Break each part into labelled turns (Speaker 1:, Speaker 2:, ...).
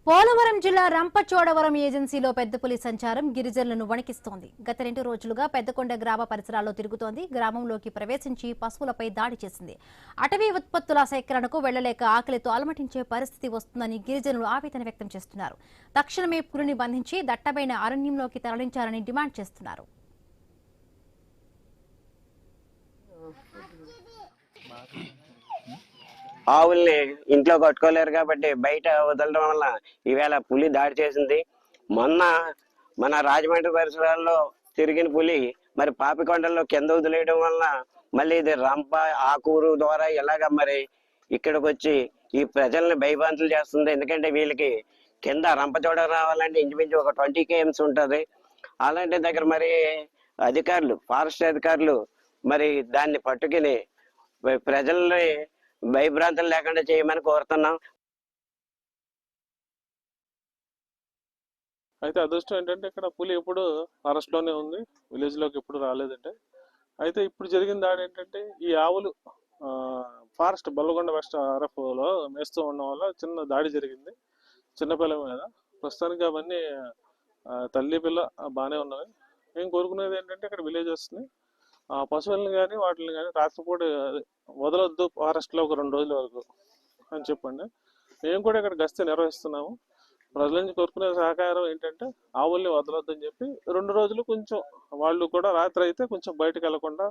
Speaker 1: పోలవరం జిల్లా రంపచోడవరం ఏజెన్సీలో పెద్ద పులి సంచారం గిరిజనులను వణికిస్తోంది. గత 2 రోజులుగా పెద్దకొండ గ్రామ పరిసరాల్లో తిరుగుతోంది. గ్రామంలోకి ప్రవేశించి పశువులపై దాడి చేసింది. అటవీ ఉత్పత్తుల సేకరణకు వెళ్లలేక ఆకలితో అలమటించే పరిస్థితి వస్తుందని గిరిజనులు ఆవేదన వ్యక్తం చేస్తున్నారు. తక్షణమే పులిని బంధించి దట్టమైన అరణ్యంలోకి తరలించాలని డిమాండ్ చేస్తున్నారు.
Speaker 2: ఆవుల్ని ఇంట్లో కట్టుకోలేరు కాబట్టి బయట వదలడం వల్ల ఈవేళ పులి దాడి చేసింది. మొన్న మన రాజమండ్రి పరిసరాల్లో తిరిగిన పులి మరి పాపికొండల్లో కింద వదిలేయడం వల్ల మళ్ళీ ఇది రంప ఆకూరు ద్వారా ఇలాగ మరి ఇక్కడికి వచ్చి ఈ ప్రజల్ని భయభ్రాంతులు చేస్తుంది. ఎందుకంటే వీళ్ళకి కింద రంపచోడ రావాలంటే ఇంచుమించు ఒక 20 km ఉంటుంది. అలాంటి దగ్గర మరి అధికారులు ఫారెస్ట్ అధికారులు మరి దాన్ని పట్టుకుని ప్రజల్ని భయభ్రాంతులు లేకుండా చేయమని కోరుతున్నాం.
Speaker 3: అయితే అదృష్టం ఏంటంటే ఇక్కడ పులి ఎప్పుడు ఫారెస్ట్ లోనే ఉంది, విలేజ్ లోకి ఎప్పుడు రాలేదంటే. అయితే ఇప్పుడు జరిగిన దాడి ఏంటంటే ఈ ఆవులు ఫారెస్ట్ బల్లగొండ వెస్ట్ RF లో మేస్తూ ఉండడం వల్ల చిన్న దాడి జరిగింది చిన్నపిల్ల మీద. ప్రస్తుతానికి అవన్నీ తల్లి పిల్ల బాగానే ఉన్నవి. మేము కోరుకునేది ఏంటంటే ఇక్కడ విలేజెస్ని పశువులను కానీ వాటిని కానీ రాత్రిపూట వదలొద్దు ఫారెస్ట్ లో ఒక 2 రోజుల వరకు అని చెప్పండి. మేము కూడా ఇక్కడ గస్తీ నిర్వహిస్తున్నాము. ప్రజల నుంచి కోరుకునే సహకారం ఏంటంటే ఆవుల్ని వదలొద్దని చెప్పి 2 రోజులు కొంచెం వాళ్ళు కూడా రాత్రి అయితే కొంచెం బయటకు వెళ్లకుండా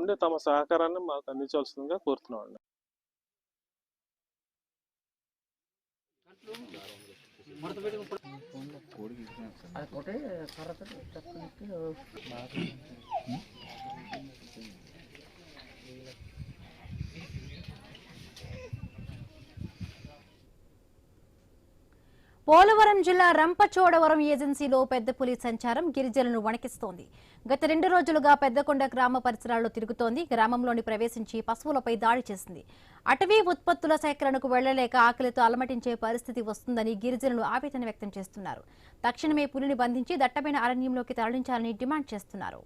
Speaker 3: ఉండి తమ సహకారాన్ని మాకు అందించాల్సిందిగా కోరుతున్నామండి.
Speaker 1: పోలవరం జిల్లా రంపచోడవరం ఏజెన్సీలో పెద్ద పులి సంచారం గిరిజనులను వణికిస్తోంది. గత 2 రోజులుగా పెద్దకొండ గ్రామ పరిసరాల్లో తిరుగుతోంది. గ్రామంలోని ప్రవేశించి పశువులపై దాడి చేసింది. అటవీ ఉత్పత్తుల సేకరణకు వెళ్లలేక ఆకలితో అలమటించే పరిస్థితి వస్తుందని గిరిజనులు ఆవేదన వ్యక్తం చేస్తున్నారు. తక్షణమే పులిని బంధించి దట్టమైన అరణ్యంలోకి తరలించాలని డిమాండ్ చేస్తున్నారు.